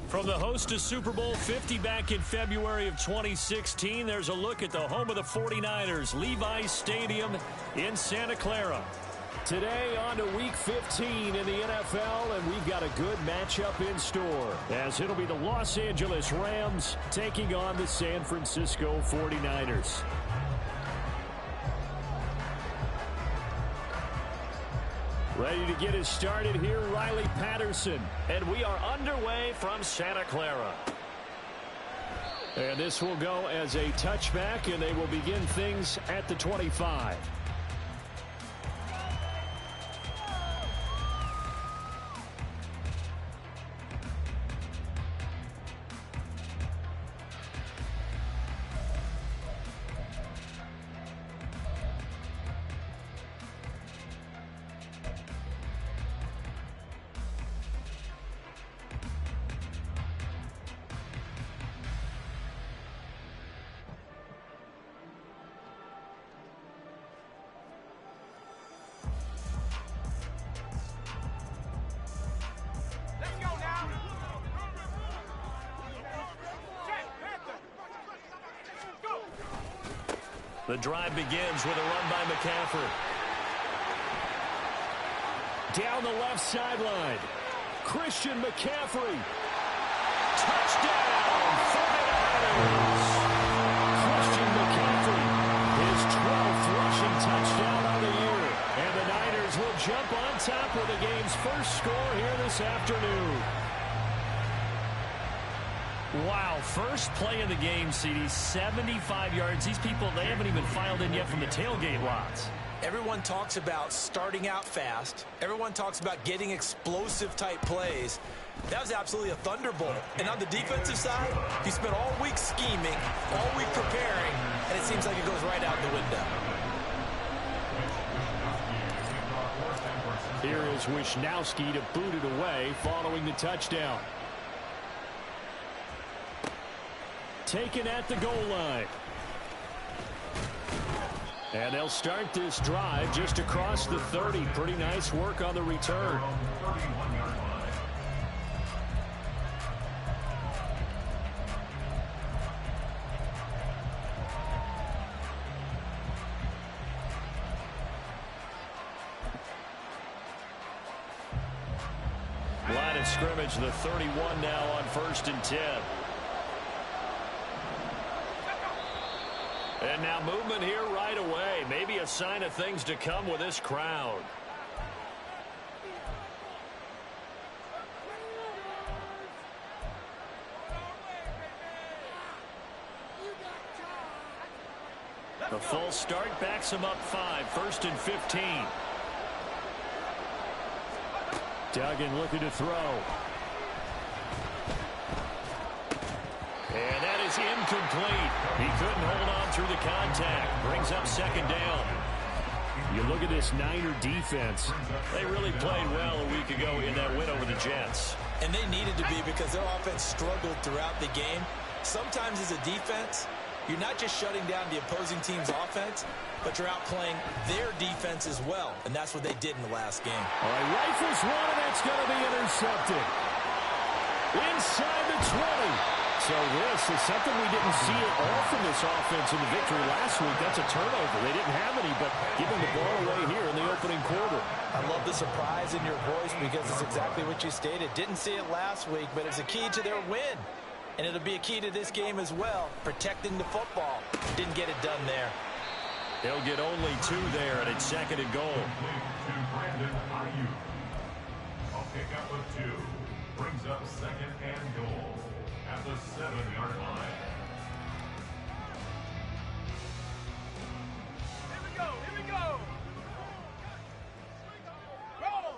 From the host of Super Bowl 50 back in February of 2016, there's a look at the home of the 49ers, Levi's Stadium in Santa Clara. Today on to Week 15 in the NFL, and we've got a good matchup in store, as it'll be the Los Angeles Rams taking on the San Francisco 49ers. Ready to get us started here, Riley Patterson. And we are underway from Santa Clara. And this will go as a touchback, and they will begin things at the 25. The drive begins with a run by McCaffrey. Down the left sideline. Christian McCaffrey. Touchdown, 49ers. Christian McCaffrey, his 12th rushing touchdown of the year. And the Niners will jump on top with the game's first score here this afternoon. Wow, first play of the game, CD, 75 yards. These people, they haven't even filed in yet from the tailgate lots. Everyone talks about starting out fast. Everyone talks about getting explosive-type plays. That was absolutely a thunderbolt. And on the defensive side, you spent all week scheming, all week preparing, and it seems like it goes right out the window. Here is Wishnowski to boot it away following the touchdown. Taken at the goal line. And they'll start this drive just across the 30. Pretty nice work on the return. Line of scrimmage, the 31 now on 1st and 10. And now movement here right away. Maybe a sign of things to come with this crowd. The full start backs him up 5, 1st and 15. Duggan looking to throw. And that is incomplete. He couldn't hold on through the contact. Brings up 2nd down. You look at this Niner defense. They really played well a week ago in that win over the Jets. And they needed to be, because their offense struggled throughout the game. Sometimes as a defense, you're not just shutting down the opposing team's offense, but you're outplaying their defense as well. And that's what they did in the last game. All right, rifles one, and that's going to be intercepted. Inside the 20. So this is something we didn't see at all from this offense in the victory last week. That's a turnover. They didn't have any, but giving the ball away here in the opening quarter. I love the surprise in your voice, because it's exactly what you stated. Didn't see it last week, but it's a key to their win. And it'll be a key to this game as well, protecting the football. Didn't get it done there. They'll get only 2 there, and it's 2nd and goal. I'll pick up with 2. Brings up 2nd and goal at the 7-yard line. Here we go, here we go. Roll.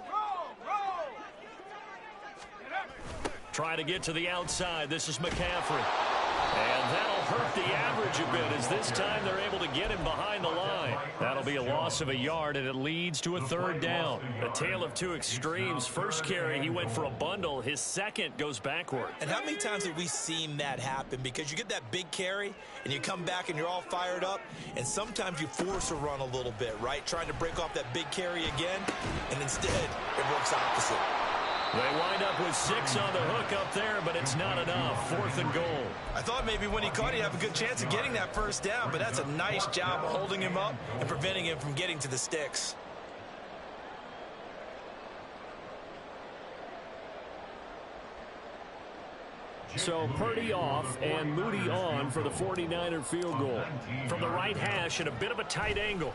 Trying to get to the outside. This is McCaffrey. And that'll hurt the average a bit, as this time they're able to get him behind the line. That'll be a loss of a yard, and it leads to a 3rd down. A tale of two extremes. First carry, he went for a bundle. His second goes backward. And how many times have we seen that happen? Because you get that big carry, and you come back and you're all fired up, and sometimes you force a run a little bit, right? Trying to break off that big carry again, and instead it works opposite. They wind up with 6 on the hook up there, but it's not enough. 4th and goal. I thought maybe when he caught, he'd have a good chance of getting that first down, but that's a nice job holding him up and preventing him from getting to the sticks. So Purdy off and Moody on for the 49er field goal. From the right hash at a bit of a tight angle.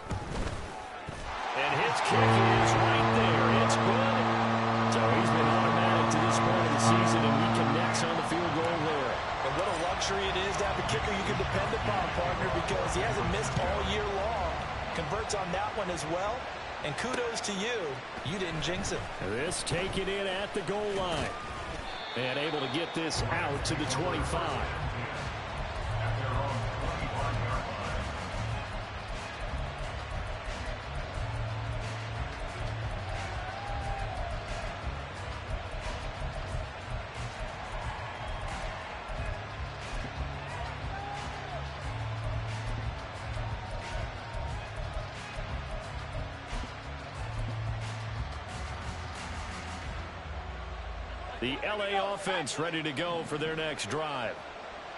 And his kick is right there. It's good. So he's been automatic to this point of the season, and he connects on the field goal there. And what a luxury it is to have a kicker you can depend upon, partner, because he hasn't missed all year long. Converts on that one as well. And kudos to you. You didn't jinx him. This taken in at the goal line. And able to get this out to the 25. The LA offense ready to go for their next drive.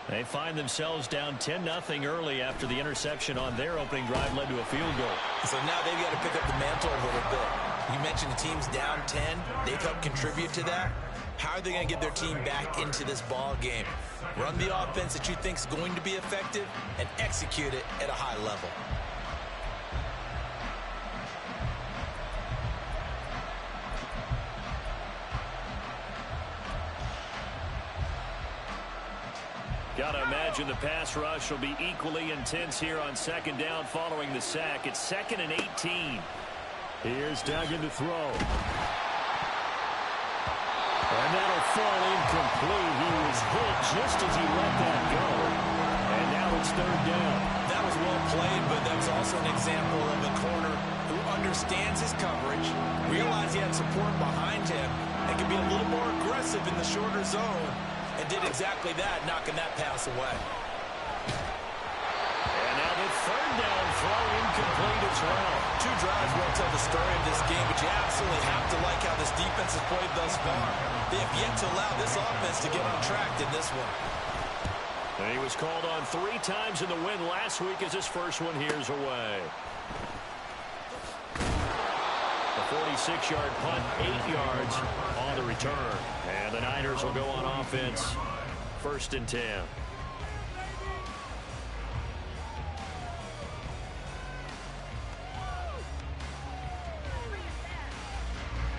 They find themselves down 10-0 early after the interception on their opening drive led to a field goal. So now they've got to pick up the mantle a little bit. You mentioned the team's down 10. They've helped contribute to that. How are they going to get their team back into this ball game? Run the offense that you think is going to be effective and execute it at a high level. Got to imagine the pass rush will be equally intense here on 2nd down following the sack. It's 2nd and 18. Here's Duggan to throw. And that'll fall incomplete. He was hit just as he let that go. And now it's 3rd down. That was well played, but that's also an example of a corner who understands his coverage, realized he had support behind him, and can be a little more aggressive in the shorter zone. And did exactly that, knocking that pass away. And now the 3rd down throw incomplete as well. 2 drives won't tell the story of this game, but you absolutely have to like how this defense has played thus far. They have yet to allow this offense to get on track in this one. And he was called on 3 times in the win last week as his first one here's away. The 46-yard punt, 8 yards on the return. And the Niners will go on offense, 1st and 10.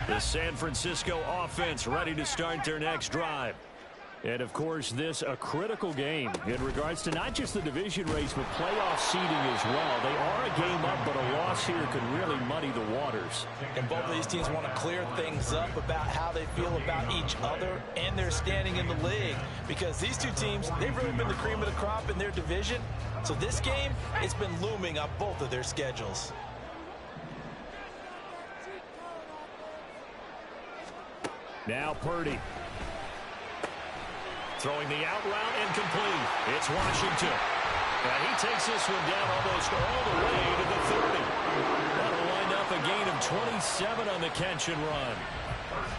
The San Francisco offense ready to start their next drive. And, of course, this a critical game in regards to not just the division race, but playoff seeding as well. They are a game up, but a loss here could really muddy the waters. And both of these teams want to clear things up about how they feel about each other and their standing in the league. Because these two teams, they've really been the cream of the crop in their division. So this game, it's been looming on both of their schedules. Now Purdy. Throwing the out route incomplete. It's Washington. And he takes this one down almost all the way to the 30. That'll wind up a gain of 27 on the catch and run.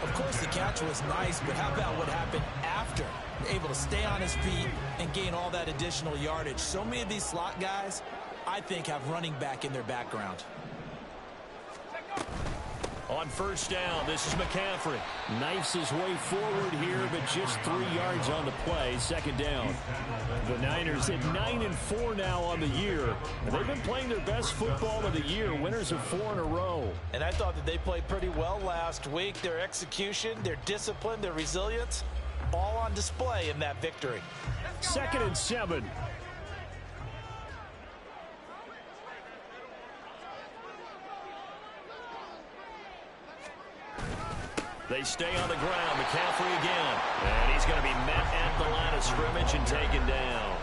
Of course, the catch was nice, but how about what happened after? Able to stay on his feet and gain all that additional yardage. So many of these slot guys, I think, have running back in their background. On 1st down, this is McCaffrey. Knifes his way forward here, but just 3 yards on the play. 2nd down. The Niners at 9-4 now on the year. And they've been playing their best football of the year. Winners of 4 in a row. And I thought that they played pretty well last week. Their execution, their discipline, their resilience, all on display in that victory. 2nd and 7. They stay on the ground. McCaffrey again. And he's going to be met at the line of scrimmage and taken down.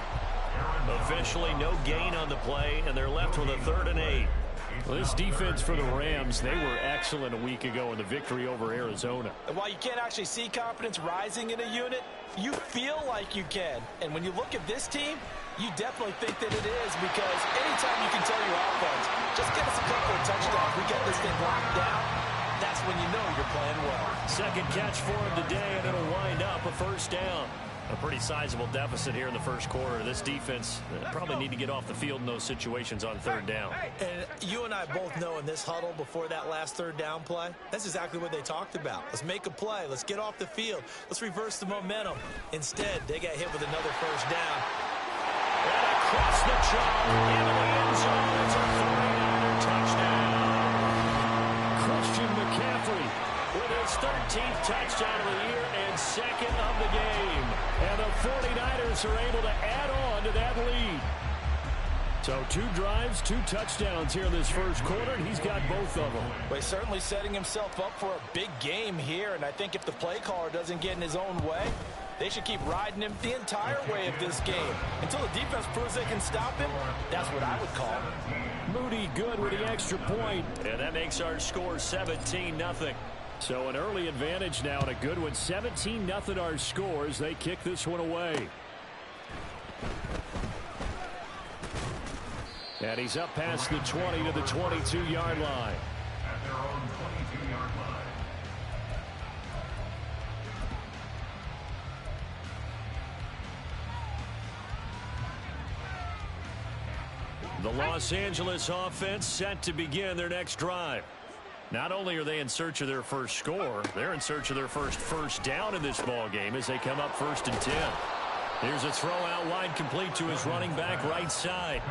Officially no gain on the play, and they're left with a 3rd and 8. Well, this defense for the Rams, they were excellent a week ago in the victory over Arizona. And while you can't actually see confidence rising in a unit, you feel like you can. And when you look at this team, you definitely think that it is, because anytime you can tell your offense, just get us a couple of touchdowns, we get this thing locked down, that's when you know you're playing well. Second catch for him today, and it'll wind up a first down. A pretty sizable deficit here in the first quarter. This defense probably need to get off the field in those situations on third down. And you and I both know in this huddle before that last third down play, that's exactly what they talked about. Let's make a play. Let's get off the field. Let's reverse the momentum. Instead, they got hit with another first down. And across the chalk into the end zone. It's a 49er touchdown. Christian McCaffrey with his 13th touchdown of the year and second of the game. And the 49ers are able to add on to that lead. So 2 drives, 2 touchdowns here in this first quarter, and he's got both of them. Well, he's certainly setting himself up for a big game here, and I think if the play caller doesn't get in his own way, they should keep riding him the entire way of this game. Until the defense proves they can stop him, that's what I would call it. Moody good with the extra point, and that makes our score 17-0. So an early advantage now, and a good one. 17-0 our scores. They kick this one away. And he's up past the 20 to the 22-yard line. At their own 22-yard line. The Los Angeles offense set to begin their next drive. Not only are they in search of their first score, they're in search of their first down in this ball game as they come up 1st and 10. Here's a throw out wide, complete to his running back right side.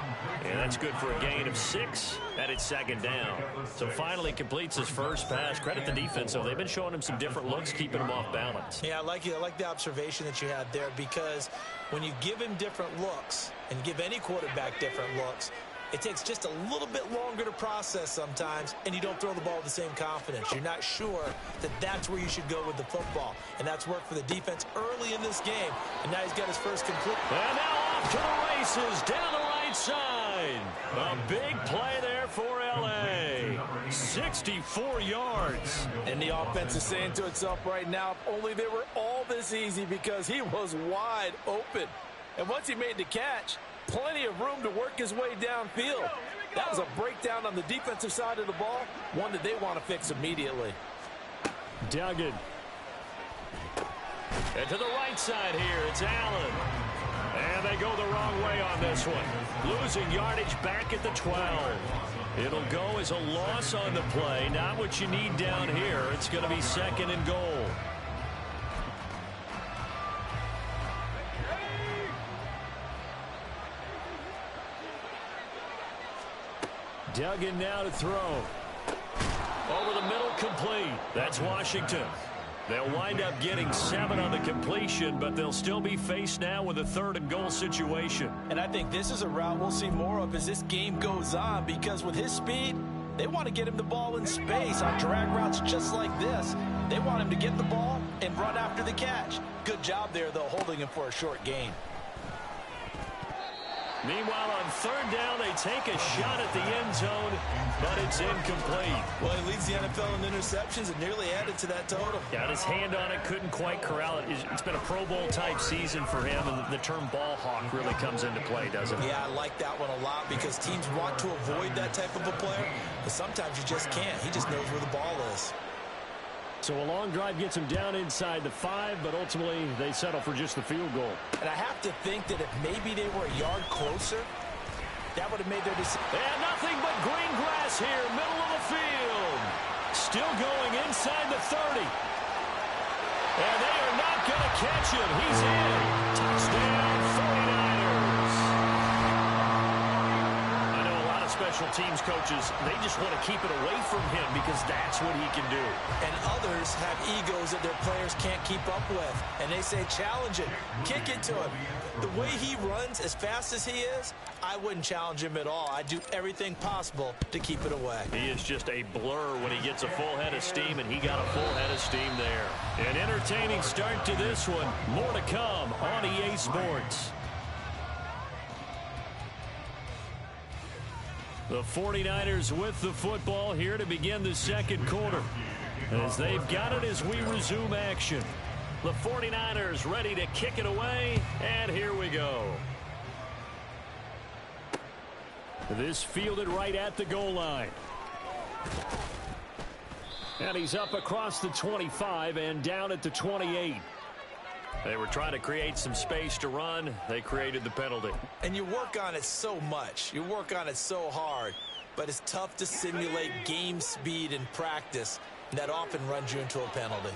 And that's good for a gain of 6 at its second down. So finally completes his first pass. Credit the defense, though. They've been showing him some different looks, keeping him off balance. Yeah, I like the observation that you had there, because when you give him different looks and give any quarterback different looks, it takes just a little bit longer to process sometimes, and you don't throw the ball with the same confidence. You're not sure that that's where you should go with the football, and that's worked for the defense early in this game, and now he's got his first complete. And now off to the races down the right side. A big play there for L.A. 64 yards. And the offense is saying to itself right now, if only they were all this easy, because he was wide open. And once he made the catch, plenty of room to work his way downfield. That was a breakdown on the defensive side of the ball, one that they want to fix immediately. Duggan. And to the right side here, it's Allen. And they go the wrong way on this one. Losing yardage back at the 12. It'll go as a loss on the play. Not what you need down here. It's going to be 2nd and goal. Duggan now to throw. Over the middle, complete. That's Washington. They'll wind up getting 7 on the completion, but they'll still be faced now with a 3rd and goal situation. And I think this is a route we'll see more of as this game goes on, because with his speed, they want to get him the ball in space on drag routes just like this. They want him to get the ball and run after the catch. Good job there, though, holding him for a short gain. Meanwhile, on 3rd down, they take a shot at the end zone, but it's incomplete. Well, he leads the NFL in interceptions and nearly added to that total. Got his hand on it, couldn't quite corral it. It's been a Pro Bowl-type season for him, and the term ball hawk really comes into play, doesn't it? Yeah, I like that one a lot, because teams want to avoid that type of a player, but sometimes you just can't. He just knows where the ball is. So a long drive gets him down inside the 5, but ultimately they settle for just the field goal. And I have to think that if maybe they were a yard closer, that would have made their decision. And nothing but green grass here, middle of the field. Still going inside the 30. And they are not going to catch him. He's in. Touchdown, 49ers. I know a lot of special teams coaches, they just want to keep it away from him because that's what he can do. And others have egos that their players can't keep up with. And they say, challenge it, kick it to him. The way he runs as fast as he is, I wouldn't challenge him at all. I'd do everything possible to keep it away. He is just a blur when he gets a full head of steam, and he got a full head of steam there. An entertaining start to this one. More to come on EA Sports. The 49ers with the football here to begin the second quarter, as they've got it as we resume action. The 49ers ready to kick it away, and here we go. This fielded right at the goal line. And he's up across the 25 and down at the 28. They were trying to create some space to run. They created the penalty. And you work on it so much. You work on it so hard. But it's tough to simulate game speed in practice. And that often runs you into a penalty.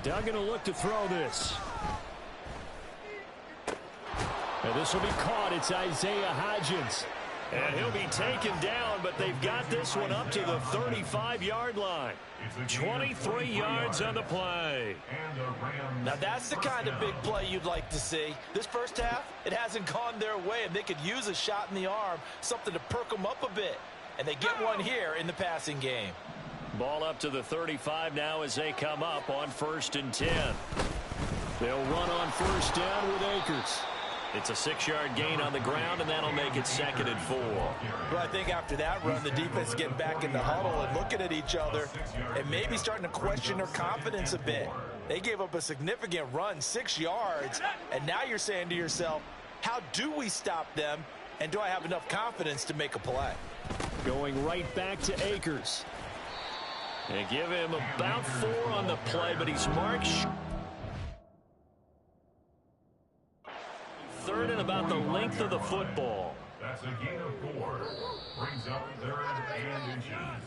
Duggan will look to throw this. And this will be caught. It's Isaiah Hodgins. And he'll be taken down, but they've got this one up to the 35-yard line. 23 yards on the play. Now that's the kind of big play you'd like to see. This first half, it hasn't gone their way, and they could use a shot in the arm, something to perk them up a bit. And they get one here in the passing game. Ball up to the 35 now as they come up on 1st and 10. They'll run on 1st down with Akers. It's a 6-yard gain on the ground, and that'll make it 2nd and 4. Well, I think after that run, the defense is getting back in the huddle and looking at each other and maybe starting to question their confidence a bit. They gave up a significant run, 6 yards, and now you're saying to yourself, how do we stop them, and do I have enough confidence to make a play? Going right back to Akers. They give him about 4 on the play, but he's marked. 3rd and about the length of the football. That's a gain of 4. Brings up 3rd and inches.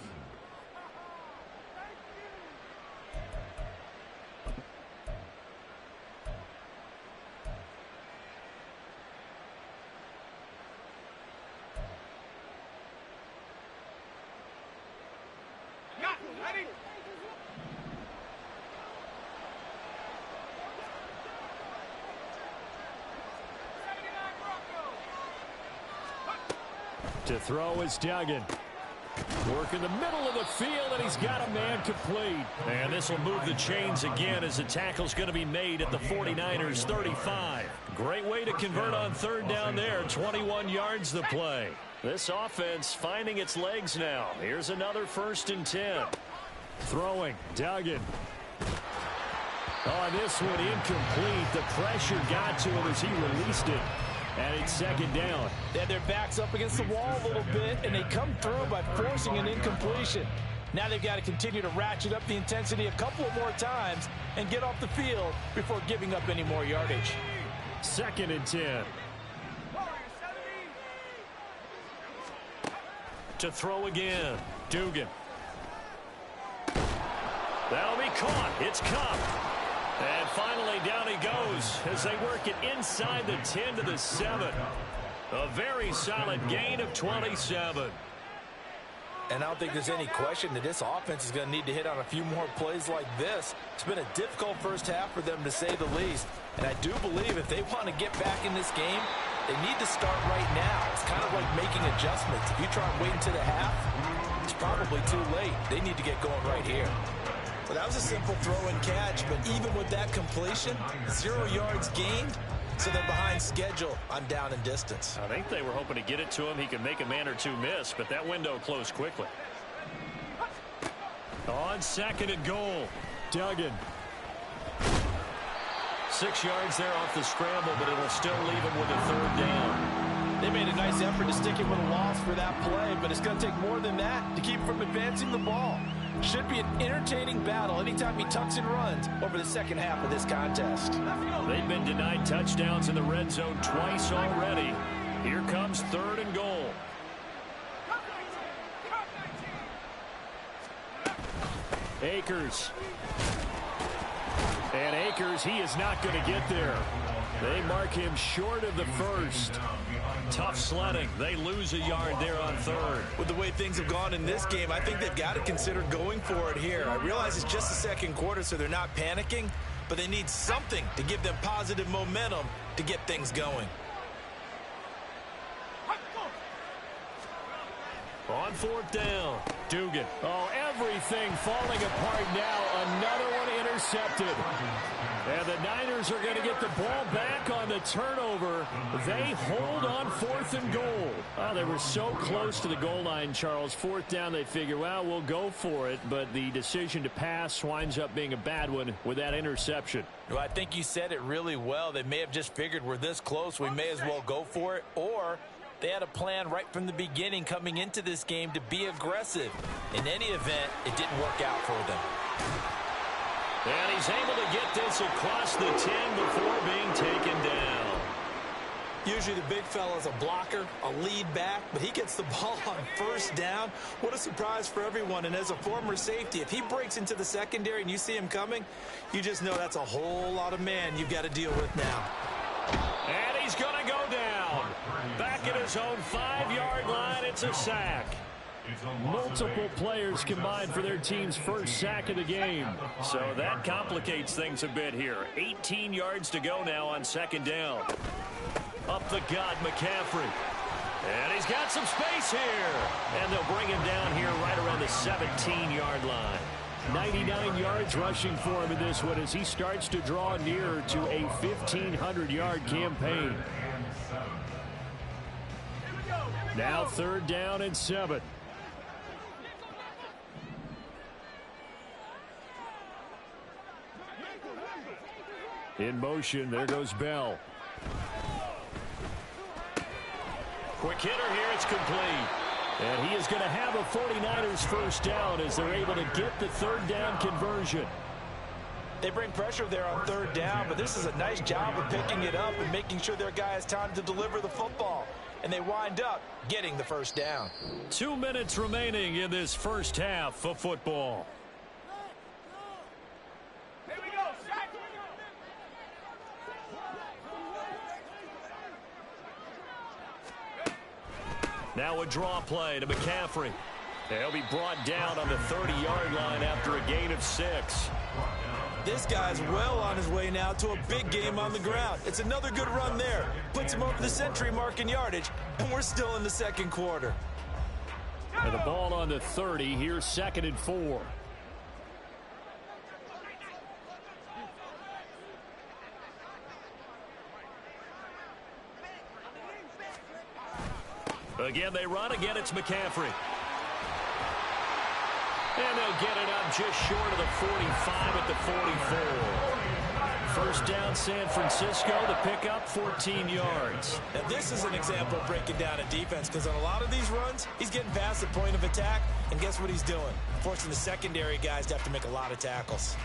To throw is Duggan. Work in the middle of the field, and he's got a man complete. And this will move the chains again as the tackle's going to be made at the 49ers 35. Great way to convert on 3rd down there. 21 yards the play. This offense finding its legs now. Here's another 1st and 10. Throwing, Duggan. On this one, incomplete. The pressure got to him as he released it. And it's 2nd down. They had their backs up against the wall a little bit, and they come through by forcing an incompletion. Now they've got to continue to ratchet up the intensity a couple of more times and get off the field before giving up any more yardage. 2nd and 10. To throw again. Dugan. That'll be caught. It's Cup. And finally, down he goes as they work it inside the 10 to the 7. A very solid gain of 27. And I don't think there's any question that this offense is going to need to hit on a few more plays like this. It's been a difficult first half for them, to say the least. And I do believe if they want to get back in this game, they need to start right now. It's kind of like making adjustments. If you try and wait until the half, it's probably too late. They need to get going right here. Well, that was a simple throw and catch, but even with that completion, 0 yards gained, so they're behind schedule on down and distance. I think they were hoping to get it to him. He could make a man or two miss, but that window closed quickly. On 2nd and goal, Duggan. 6 yards there off the scramble, but it'll still leave him with a 3rd down. They made a nice effort to stick him with a loss for that play, but it's going to take more than that to keep him from advancing the ball. Should be an entertaining battle anytime he tucks and runs over the second half of this contest. They've been denied touchdowns in the red zone twice already. Here comes 3rd and goal. Akers. And Akers, he is not going to get there. They mark him short of the 1st. Tough sledding. They lose a yard there on 3rd. With the way things have gone in this game, I think they've got to consider going for it here. I realize it's just the 2nd quarter, so they're not panicking, but they need something to give them positive momentum to get things going. On 4th down, Dugan. Oh, everything falling apart now. Another one intercepted. And the Niners are going to get the ball back on the turnover. They hold on 4th and goal. Oh, they were so close to the goal line, Charles. 4th down, they figure, well, we'll go for it. But the decision to pass winds up being a bad one with that interception. Well, I think you said it really well. They may have just figured we're this close, we may as well go for it. Or They had a plan right from the beginning coming into this game to be aggressive. In any event, it didn't work out for them. And he's able to get this across the 10 before being taken down. Usually the big fella's a blocker, a lead back, but he gets the ball on first down. What a surprise for everyone. And as a former safety, if he breaks into the secondary and you see him coming, you just know that's a whole lot of man you've got to deal with now. And he's going to go down. Back at his own 5-yard line, it's a sack. Multiple players combined for their team's first sack of the game. So that complicates things a bit here. 18 yards to go now on second down. Up the gut, McCaffrey. And he's got some space here. And they'll bring him down here right around the 17-yard line. 99 yards rushing for him in this one as he starts to draw nearer to a 1,500-yard campaign. Now 3rd down and 7. In motion, there goes Bell. Quick hitter here, it's complete. And he is going to have a 49ers first down as they're able to get the 3rd down conversion. They bring pressure there on 3rd down, but this is a nice job of picking it up and making sure their guy has time to deliver the football. And they wind up getting the first down. 2 minutes remaining in this first half of football. Now a draw play to McCaffrey. He'll be brought down on the 30-yard line after a gain of 6. This guy's well on his way now to a big game on the ground. It's another good run there. Puts him over the century mark in yardage, and we're still in the second quarter. And the ball on the 30. Here's 2nd and 4. Again, they run. Again, it's McCaffrey. And they'll get it up just short of the 45 at the 44. First down, San Francisco. The pickup, 14 yards. Now, this is an example of breaking down a defense because on a lot of these runs, he's getting past the point of attack, and guess what he's doing? Forcing the secondary guys to have to make a lot of tackles.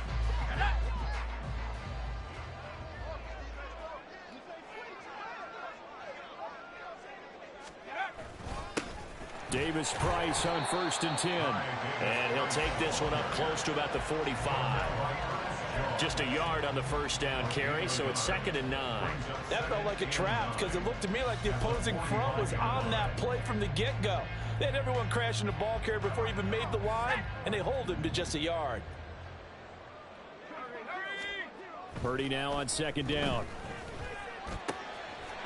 Davis Price on 1st and 10. And he'll take this one up close to about the 45. Just a yard on the first down carry, so it's 2nd and 9. That felt like a trap because it looked to me like the opposing front was on that play from the get-go. They had everyone crashing the ball carrier before he even made the line, and they hold him to just a yard. Purdy now on 2nd down.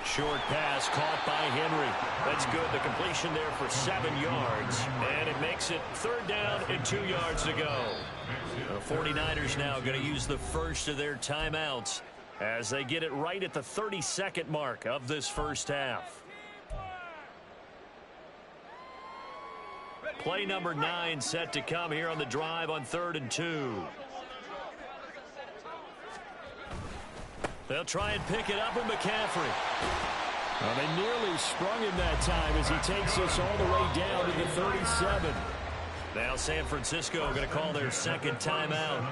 Short pass caught by Henry. That's good. The completion there for 7 yards. And it makes it 3rd down and 2 yards to go. The 49ers now going to use the first of their timeouts as they get it right at the 32nd mark of this first half. Play number 9 set to come here on the drive on 3rd and 2. They'll try and pick it up with McCaffrey. Well, they nearly sprung him that time as he takes us all the way down to the 37. Now San Francisco going to call their 2nd timeout.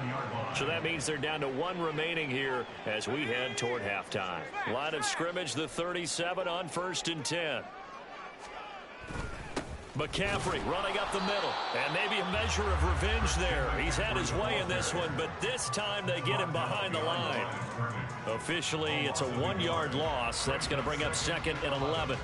So that means they're down to 1 remaining here as we head toward halftime. Line of scrimmage, the 37 on 1st and 10. McCaffrey running up the middle, and maybe a measure of revenge there. He's had his way in this one, but this time they get him behind the line. Officially, it's a 1-yard loss. That's going to bring up 2nd and 11.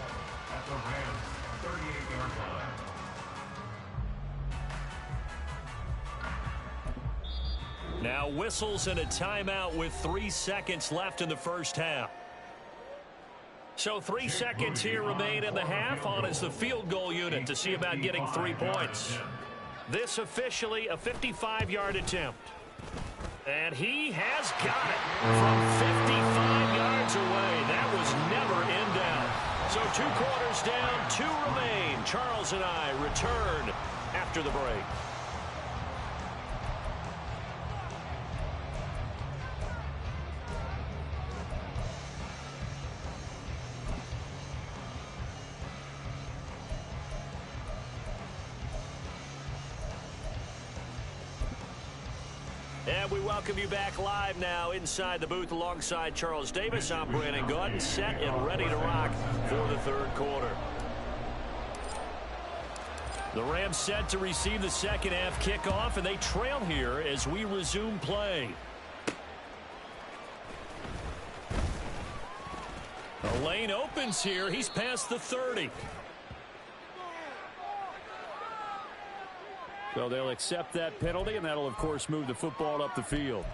Now whistles and a timeout with 3 seconds left in the first half. So 3 seconds here remain in the half. On is the field goal unit to see about getting 3 points. This officially a 55-yard attempt. And he has got it from 55 yards away. That was never in doubt. So 2 quarters down, 2 remain. Charles and I return after the break. And we welcome you back live now inside the booth alongside Charles Davis. I'm Brandon Gaudin, set and ready to rock for the third quarter. The Rams set to receive the second half kickoff, and they trail here as we resume play. The lane opens here. He's past the 30. So they'll accept that penalty, and that'll, of course, move the football up the field.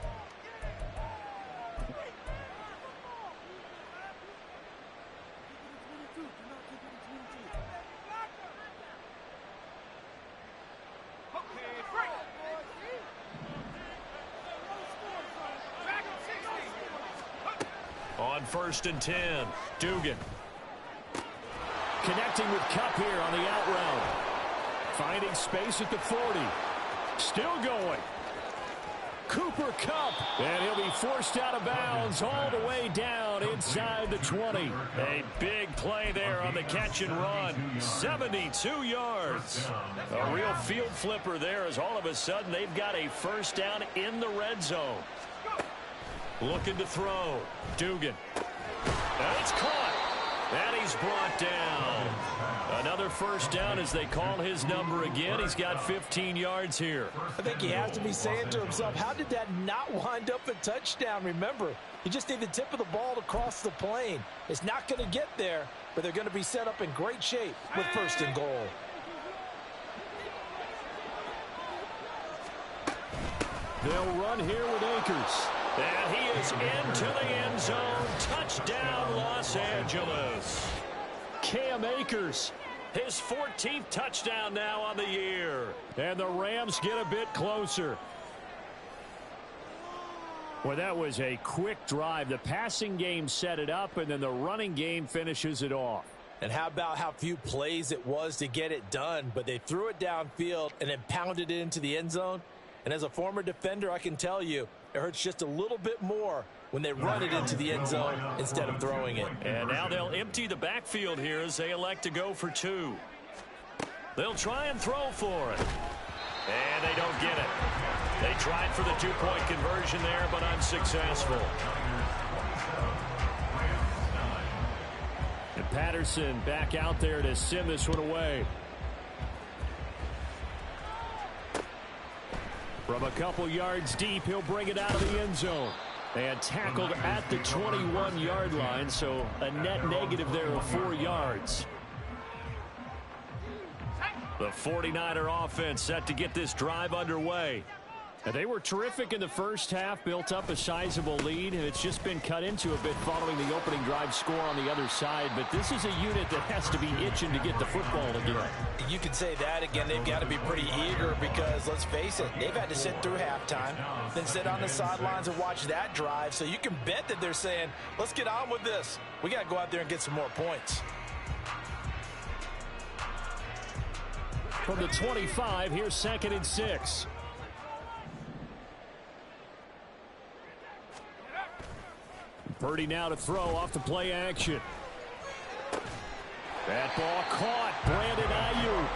On 1st and 10, Dugan. Connecting with Kupp here on the out route. Finding space at the 40. Still going. Cooper Kupp. And he'll be forced out of bounds all the way down inside the 20. A big play there on the catch and run. 72 yards. A real field flipper there as all of a sudden they've got a first down in the red zone. Looking to throw. Dugan. And it's caught. And he's brought down. Another first down as they call his number again. He's got 15 yards here. I think he has to be saying to himself, how did that not wind up a touchdown? Remember, you just need the tip of the ball to cross the plane. It's not going to get there, but they're going to be set up in great shape with 1st and goal. They'll run here with Akers. And he is into the end zone. Touchdown, Los Angeles. Cam Akers, his 14th touchdown now on the year. And the Rams get a bit closer. Well, that was a quick drive. The passing game set it up, and then the running game finishes it off. And how about how few plays it was to get it done, but they threw it downfield and then pounded it into the end zone. And as a former defender, I can tell you, it hurts just a little bit more when they run it into the end zone instead of throwing it. And now they'll empty the backfield here as they elect to go for 2. They'll try and throw for it. And they don't get it. They tried for the 2-point conversion there, but unsuccessful. And Patterson back out there to send this one away. From a couple yards deep, he'll bring it out of the end zone. And tackled at the 21-yard line, so a net negative there of 4 yards. The 49er offense set to get this drive underway. And they were terrific in the first half, built up a sizable lead, and it's just been cut into a bit following the opening drive score on the other side. But this is a unit that has to be itching to get the football again. You could say that again. They've got to be pretty eager because, let's face it, they've had to sit through halftime, then sit on the sidelines and watch that drive. So you can bet that they're saying, let's get on with this. We got to go out there and get some more points. From the 25, here's 2nd and 6. Purdy now to throw off the play action. That ball caught. Brandon Ayuk.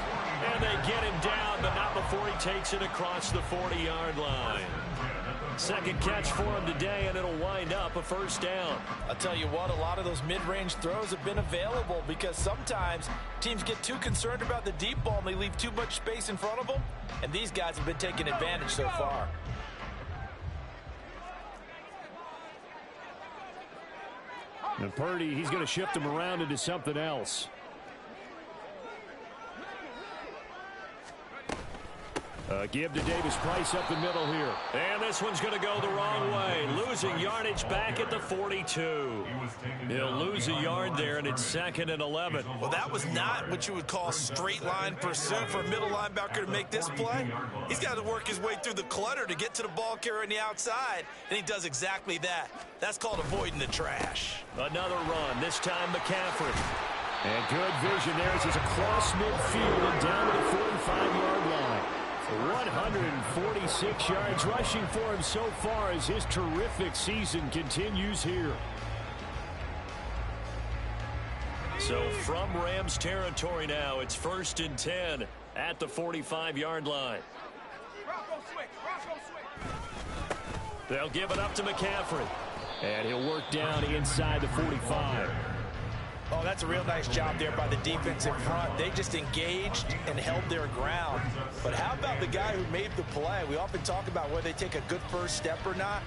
And they get him down, but not before he takes it across the 40-yard line. Second catch for him today, and it'll wind up a first down. I'll tell you what, a lot of those mid-range throws have been available because sometimes teams get too concerned about the deep ball and they leave too much space in front of them, and these guys have been taking advantage so far. And Purdy, he's going to shift him around into something else. Give to Davis-Price up the middle here. And this one's going to go the wrong way. Losing yardage back at the 42. He'll lose a yard there, and it's 2nd and 11. Well, that was not what you would call straight line pursuit for a middle linebacker to make this play. He's got to work his way through the clutter to get to the ball carrier on the outside, and he does exactly that. That's called avoiding the trash. Another run, this time McCaffrey. And good vision there as he's across midfield and down to the 45-yard line. 146 yards rushing for him so far as his terrific season continues here. So from Rams territory now, it's 1st and 10 at the 45-yard line. They'll give it up to McCaffrey. And he'll work down inside the 45. Oh, that's a real nice job there by the defensive front. They just engaged and held their ground. But how about the guy who made the play? We often talk about whether they take a good first step or not.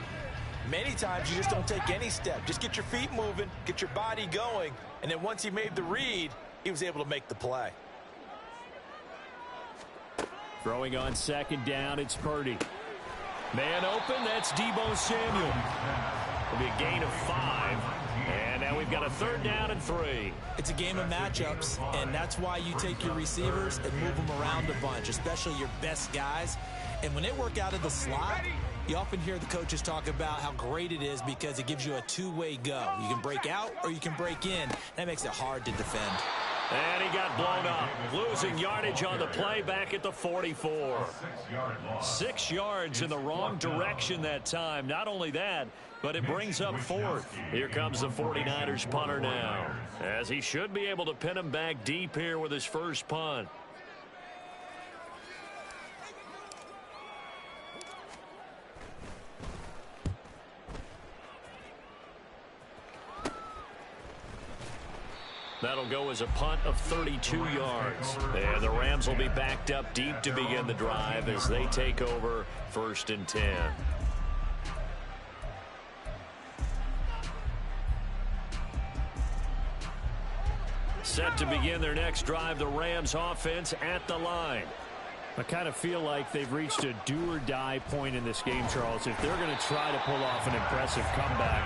Many times you just don't take any step. Just get your feet moving, get your body going, and then once he made the read, he was able to make the play. Throwing on second down, it's Purdy. Man open, that's Deebo Samuel. It'll be a gain of 5. And now we've got a third down and 3. It's a game of matchups, and that's why you take your receivers and move them around a bunch, especially your best guys. And when they work out of the slot, you often hear the coaches talk about how great it is because it gives you a two-way go. You can break out or you can break in. That makes it hard to defend. And he got blown up, losing yardage on the play back at the 44. 6 yards in the wrong direction that time. Not only that, but it brings up 4th. Here comes the 49ers punter now, as he should be able to pin him back deep here with his first punt. That'll go as a punt of 32 yards. And the Rams will be backed up deep to begin the drive as they take over 1st and 10. Set to begin their next drive, the Rams offense at the line. I kind of feel like they've reached a do-or-die point in this game, Charles. If they're going to try to pull off an impressive comeback,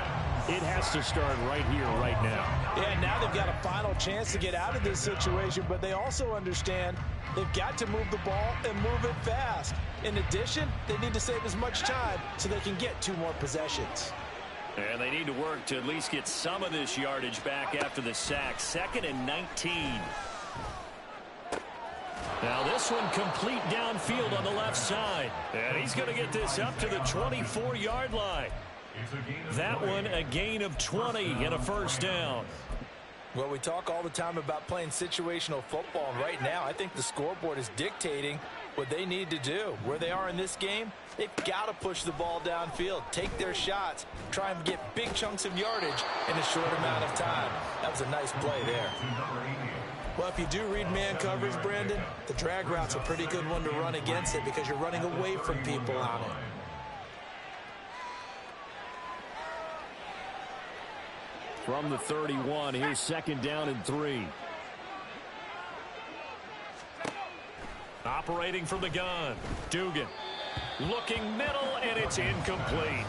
it has to start right here, right now. Yeah, now they've got a final chance to get out of this situation, but they also understand they've got to move the ball and move it fast. In addition, they need to save as much time so they can get 2 more possessions. And they need to work to at least get some of this yardage back after the sack. 2nd and 19. Now this one complete downfield on the left side. And he's going to get this up to the 24-yard line. That one a gain of 20 and a first down. Well, we talk all the time about playing situational football, and right now I think the scoreboard is dictating what they need to do. Where they are in this game, they've got to push the ball downfield, take their shots, try and get big chunks of yardage in a short amount of time. That was a nice play there. Well, if you do read man coverage, Brandon, the drag route's a pretty good one to run against it because you're running away from people on it. From the 31, here's 2nd down and 3. Operating from the gun, Dugan. Looking middle, and it's incomplete.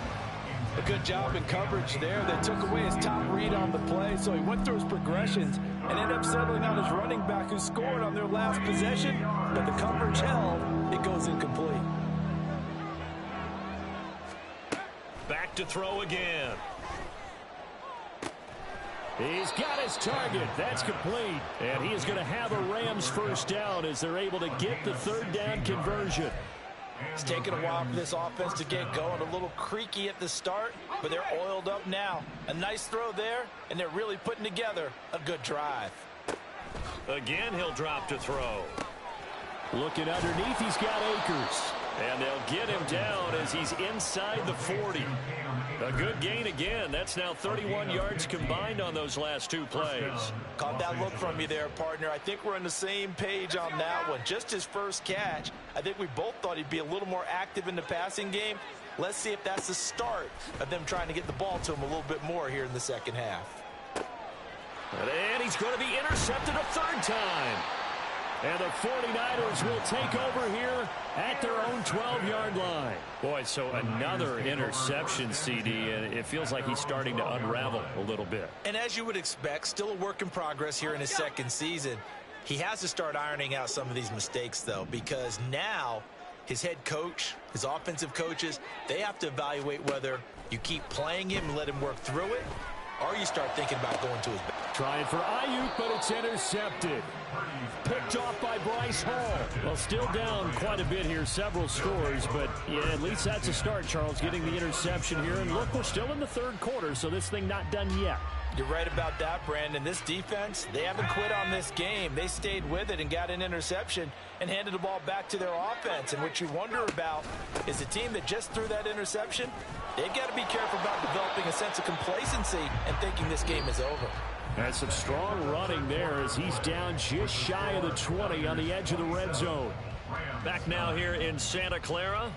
A good job in coverage there. They took away his top read on the play, so he went through his progressions and ended up settling on his running back who scored on their last possession, but the coverage held. It goes incomplete. Back to throw again. He's got his target. That's complete. And he is going to have a Rams first down as they're able to get the 3rd down conversion. It's taken a while for this offense to get going. A little creaky at the start, but they're oiled up now. A nice throw there, and they're really putting together a good drive. Again, he'll drop to throw. Looking underneath, he's got Akers. And they'll get him down as he's inside the 40. A good gain again. That's now 31 yards combined on those last 2 plays. Caught that look from you there, partner. I think we're on the same page on that one. Just his first catch. I think we both thought he'd be a little more active in the passing game. Let's see if that's the start of them trying to get the ball to him a little bit more here in the second half. And he's going to be intercepted a 3rd time. And the 49ers will take over here at their own 12-yard line. Boy, so another interception, CD, and it feels like he's starting to unravel a little bit. And as you would expect, still a work in progress here in his 2nd season. He has to start ironing out some of these mistakes, though, because now his head coach, his offensive coaches, they have to evaluate whether you keep playing him and let him work through it, or you start thinking about going to his back. Trying for Ayuk, but it's intercepted. Picked off by Bryce Hall. Well, still down quite a bit here, several scores, but yeah, at least that's a start, Charles, getting the interception here. And look, we're still in the 3rd quarter, so this thing not done yet. You're right about that, Brandon. This defense, they haven't quit on this game. They stayed with it and got an interception and handed the ball back to their offense. And what you wonder about is a team that just threw that interception, they've got to be careful about developing a sense of complacency and thinking this game is over. That's some strong running there as he's down just shy of the 20 on the edge of the red zone. Back now here in Santa Clara.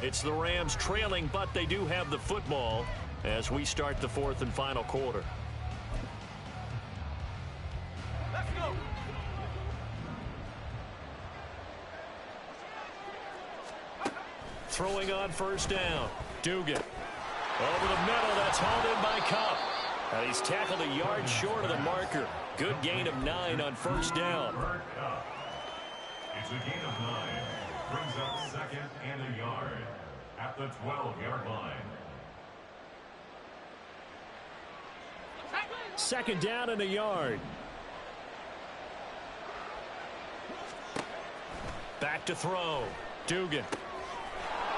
It's the Rams trailing, but they do have the football as we start the fourth and final quarter. Let's go. Throwing on first down. Dugan. Over the middle, that's hauled in by Cup. And he's tackled a yard short of the marker. Good gain of 9 on first down. It's a gain of 9. Brings up second and a yard at the 12-yard line. Second down and a yard. Back to throw. Dugan.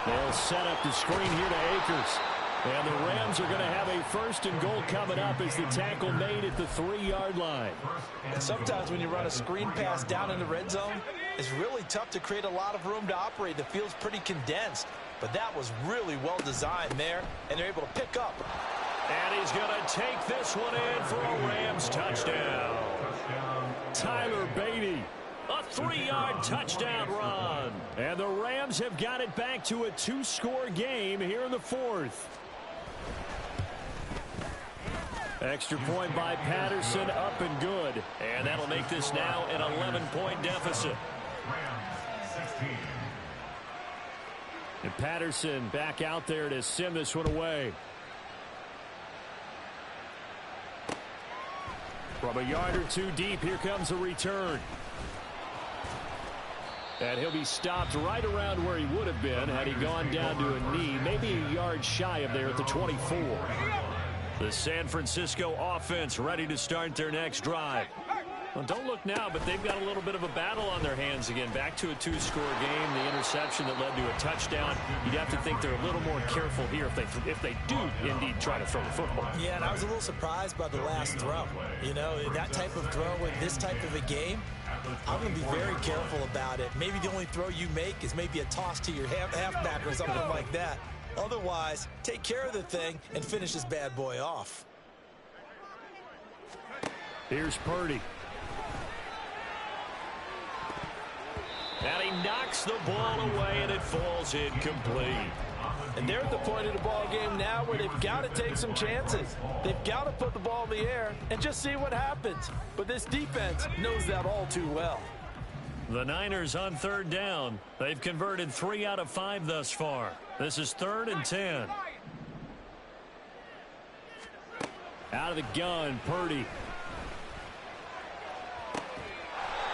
They'll set up the screen here to Akers. And the Rams are going to have a first and goal coming up as the tackle made at the 3-yard line. And sometimes when you run a screen pass down in the red zone, it's really tough to create a lot of room to operate. The field's pretty condensed. But that was really well designed there, and they're able to pick up. And he's going to take this one in for a Rams touchdown. Tyler Beatty. A 3-yard touchdown run. And the Rams have got it back to a 2-score game here in the fourth. Extra point by Patterson, up and good. And that'll make this now an 11-point deficit. And Patterson back out there to send this one away. From a yard or two deep, here comes a return. And he'll be stopped right around where he would have been had he gone down to a knee, maybe a yard shy of there at the 24. The San Francisco offense ready to start their next drive. Well, don't look now, but they've got a little bit of a battle on their hands again. Back to a 2-score game, the interception that led to a touchdown. You'd have to think they're a little more careful here if they do indeed try to throw the football. Yeah, and I was a little surprised by the last throw. You know, that type of throw in this type of a game, I'm going to be very careful about it. Maybe the only throw you make is maybe a toss to your halfback or something like that. Otherwise, take care of the thing and finish this bad boy off. Here's Purdy. And he knocks the ball away, and it falls incomplete. And they're at the point of the ball game now where they've got to take some chances. They've got to put the ball in the air and just see what happens. But this defense knows that all too well. The Niners on third down. They've converted 3 out of 5 thus far. This is 3rd and 10. Out of the gun, Purdy.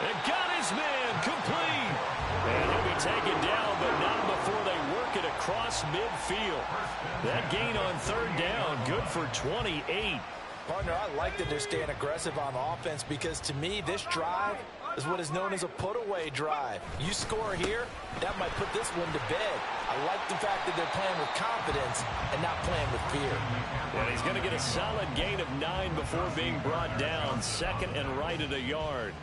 And got his man complete. And he'll be taken down, but not before they work it across midfield. That gain on third down, good for 28. Partner, I like that they're staying aggressive on offense because to me, this drive is what is known as a put-away drive. You score here, that might put this one to bed. I like the fact that they're playing with confidence and not playing with fear. And he's going to get a solid gain of 9 before being brought down. Second and right at a yard.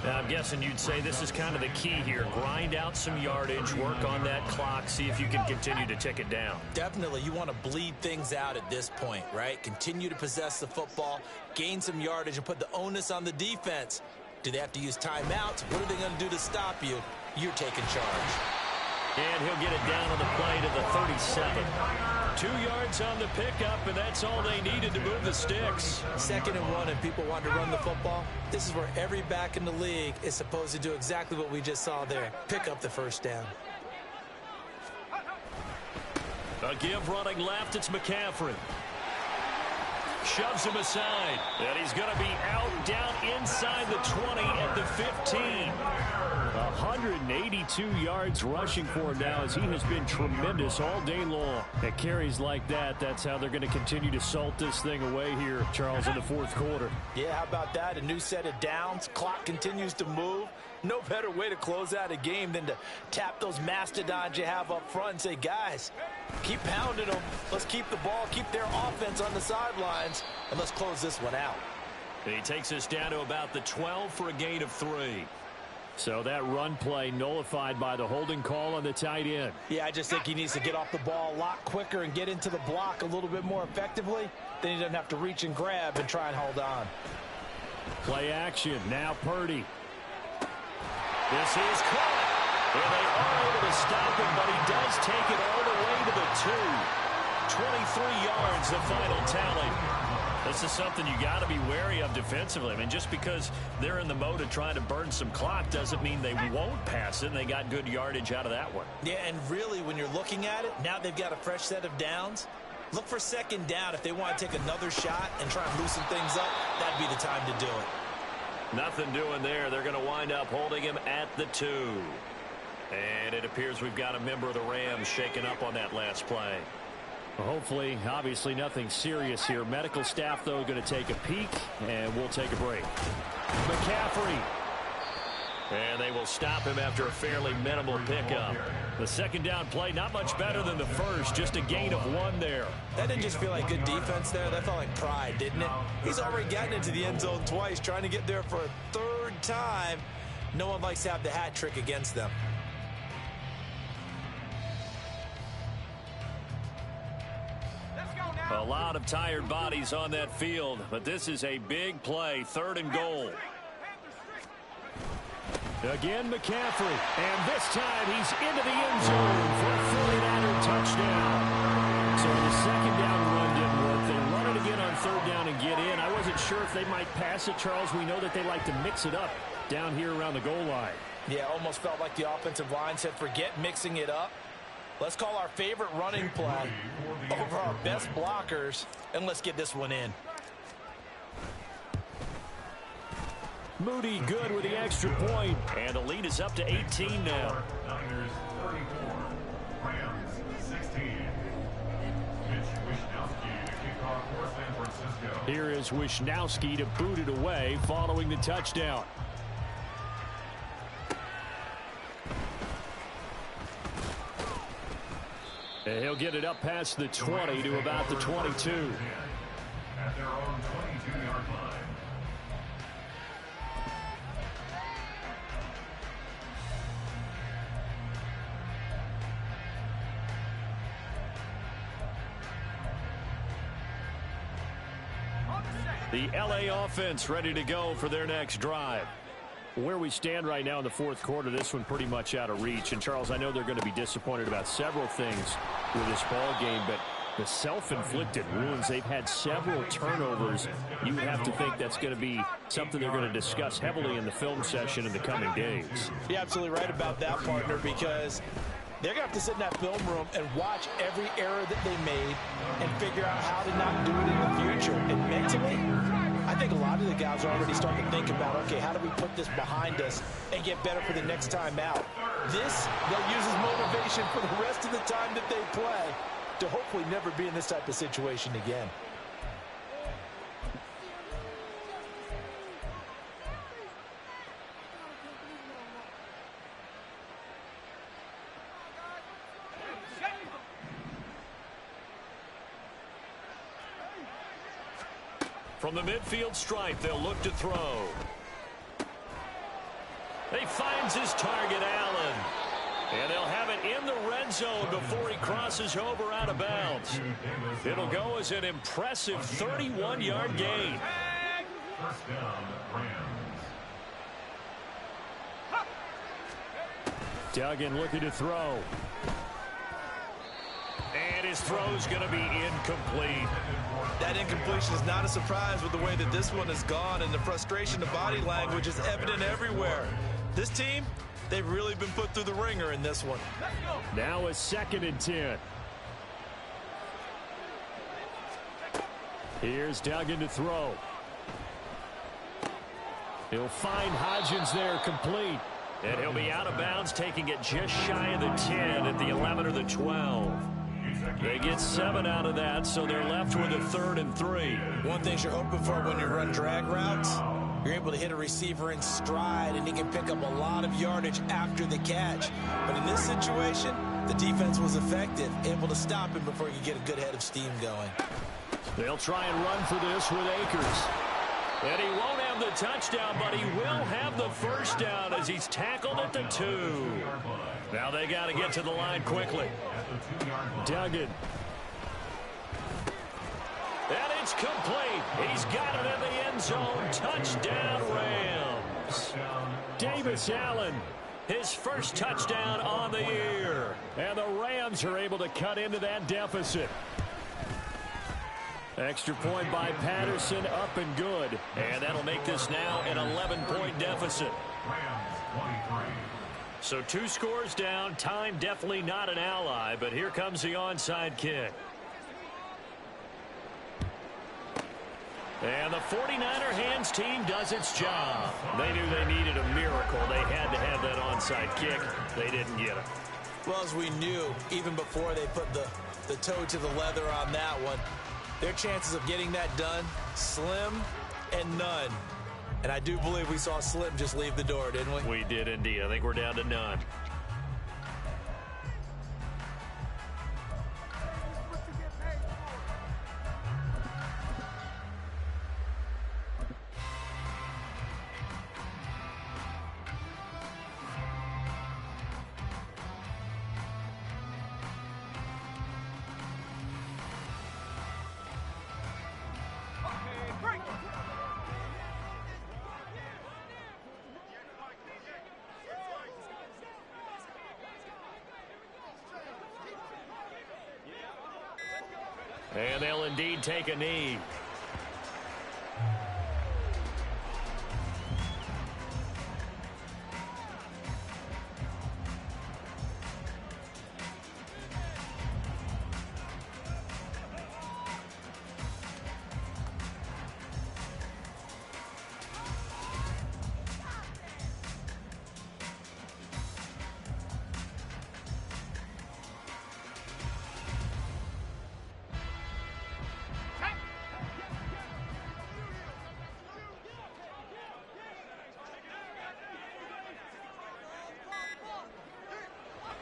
Now, I'm guessing you'd say this is kind of the key here. Grind out some yardage, work on that clock, see if you can continue to tick it down. Definitely, you want to bleed things out at this point, right? Continue to possess the football, gain some yardage, and put the onus on the defense. Do they have to use timeouts? What are they going to do to stop you? You're taking charge. And he'll get it down on the play to the 37. 2 yards on the pickup, and that's all they needed to move the sticks. 2nd and 1, and people want to run the football. This is where every back in the league is supposed to do exactly what we just saw there. Pick up the first down. A give running left, it's McCaffrey. Shoves him aside, and he's going to be out down inside the 20 at the 15. 182 yards rushing for him now as he has been tremendous all day long. At carries like that, that's how they're going to continue to salt this thing away here, Charles, in the fourth quarter. Yeah, how about that? A new set of downs. Clock continues to move. No better way to close out a game than to tap those mastodons you have up front and say, guys, keep pounding them. Let's keep the ball, keep their offense on the sidelines, and let's close this one out. He takes us down to about the 12 for a gain of 3. So that run play nullified by the holding call on the tight end. Yeah, I just think he needs to get off the ball a lot quicker and get into the block a little bit more effectively. Then he doesn't have to reach and grab and try and hold on. Play action. Now Purdy. This is caught. And they are able to stop him, but he does take it all the way to the 2. 23 yards, the final tally. This is something you got to be wary of defensively. I mean, just because they're in the mode of trying to burn some clock doesn't mean they won't pass it, and they got good yardage out of that one. Yeah, and really, when you're looking at it, now they've got a fresh set of downs. Look for second down. If they want to take another shot and try and loosen things up, that'd be the time to do it. Nothing doing there. They're going to wind up holding him at the 2. And it appears we've got a member of the Rams shaking up on that last play. Well, hopefully, obviously nothing serious here. Medical staff, though, going to take a peek, and we'll take a break. McCaffrey. And they will stop him after a fairly minimal pickup. The second down play, not much better than the first. Just a gain of 1 there. That didn't just feel like good defense there. That felt like pride, didn't it? He's already gotten into the end zone twice, trying to get there for a 3rd time. No one likes to have the hat trick against them. A lot of tired bodies on that field, but this is a big play, 3rd and goal. Again, McCaffrey, and this time he's into the end zone for a 49er touchdown. So the second down run didn't work. They run it again on 3rd down and get in. I wasn't sure if they might pass it, Charles. We know that they like to mix it up down here around the goal line. Yeah, almost felt like the offensive line said, forget mixing it up. Let's call our favorite running play over our best blockers, and let's get this one in. Moody good with the extra point, and the lead is up to 18 now. Niners 34, Rams 16. Mitch Wishnowsky to kick off for San Francisco. Here is Wishnowsky to boot it away following the touchdown. And he'll get it up past the 20 to about the 22. At their own 22-yard line. The LA offense ready to go for their next drive. Where we stand right now in the 4th quarter, this one pretty much out of reach. And, Charles, I know they're going to be disappointed about several things with this ball game, but the self-inflicted wounds, they've had several turnovers. You would have to think that's going to be something they're going to discuss heavily in the film session in the coming days. You're absolutely right about that, partner, because they're going to have to sit in that film room and watch every error that they made and figure out how to not do it in the future. And mentally, I think a lot of the guys are already starting to think about, okay, how do we put this behind us and get better for the next time out? This, they'll use as motivation for the rest of the time that they play to hopefully never be in this type of situation again. From the midfield stripe, they'll look to throw. He finds his target, Allen. And they'll have it in the red zone before he crosses over out of bounds. It'll go as an impressive 31-yard gain. First down, Rams. Duggan looking to throw. And his throw's going to be incomplete. That incompletion is not a surprise with the way that this one has gone, and the frustration of body language is evident everywhere. This team, they've really been put through the ringer in this one. Now a 2nd and 10. Here's Duggan to throw. He'll find Hodgins there, complete. And he'll be out of bounds, taking it just shy of the 10 at the 11 or the 12. They get 7 out of that, so they're left with a 3rd and 3. One thing you're hoping for when you run drag routes You're able to hit a receiver in stride, and he can pick up a lot of yardage after the catch. But in this situation, the defense was effective, able to stop him before he could get a good head of steam going. They'll try and run for this with Akers. And he won't have the touchdown, but he will have the first down as he's tackled at the 2. Now they got to get to the line quickly. Duggan. And it's complete. He's got it in the end zone. Touchdown, Rams. Davis Allen, his first touchdown on the year. And the Rams are able to cut into that deficit. Extra point by Patterson, up and good. And that'll make this now an 11-point deficit. So 2 scores down. Time definitely not an ally, but here comes the onside kick. And the 49er hands team does its job. They knew they needed a miracle. They had to have that onside kick. They didn't get it. Well, as we knew, even before they put the toe to the leather on that one, their chances of getting that done, slim and none. And I do believe we saw Slim just leave the door, didn't we? We did indeed. I think we're down to none. And they'll indeed take a knee.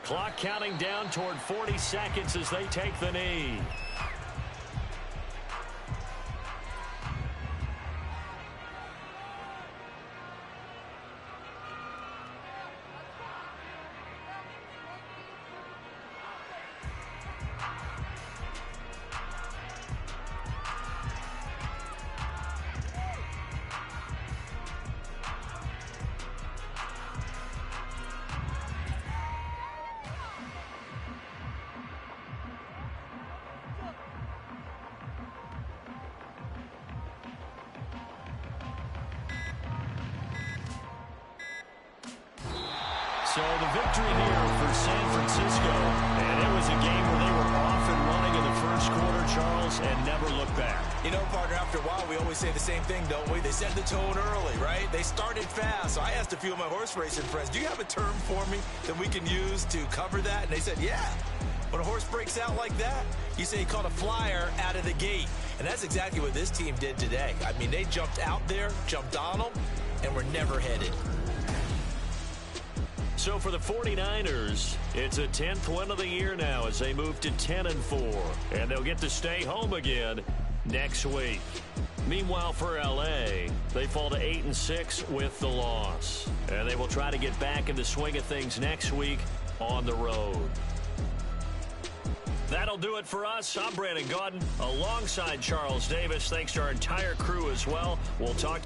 Clock counting down toward 40 seconds as they take the knee. So the victory here for San Francisco, and it was a game where they were off and running in the first quarter, Charles, and never looked back. You know, partner, after a while, we always say the same thing, don't we? They set the tone early, right? They started fast. So I asked a few of my horse racing friends, do you have a term for me that we can use to cover that? And they said, yeah. When a horse breaks out like that, you say he caught a flyer out of the gate. And that's exactly what this team did today. I mean, they jumped out there, jumped on them, and were never headed. So for the 49ers, it's a 10th win of the year now as they move to 10-4. And they'll get to stay home again next week. Meanwhile, for L.A., they fall to 8-6 with the loss. And they will try to get back in the swing of things next week on the road. That'll do it for us. I'm Brandon Gaudin alongside Charles Davis. Thanks to our entire crew as well. We'll talk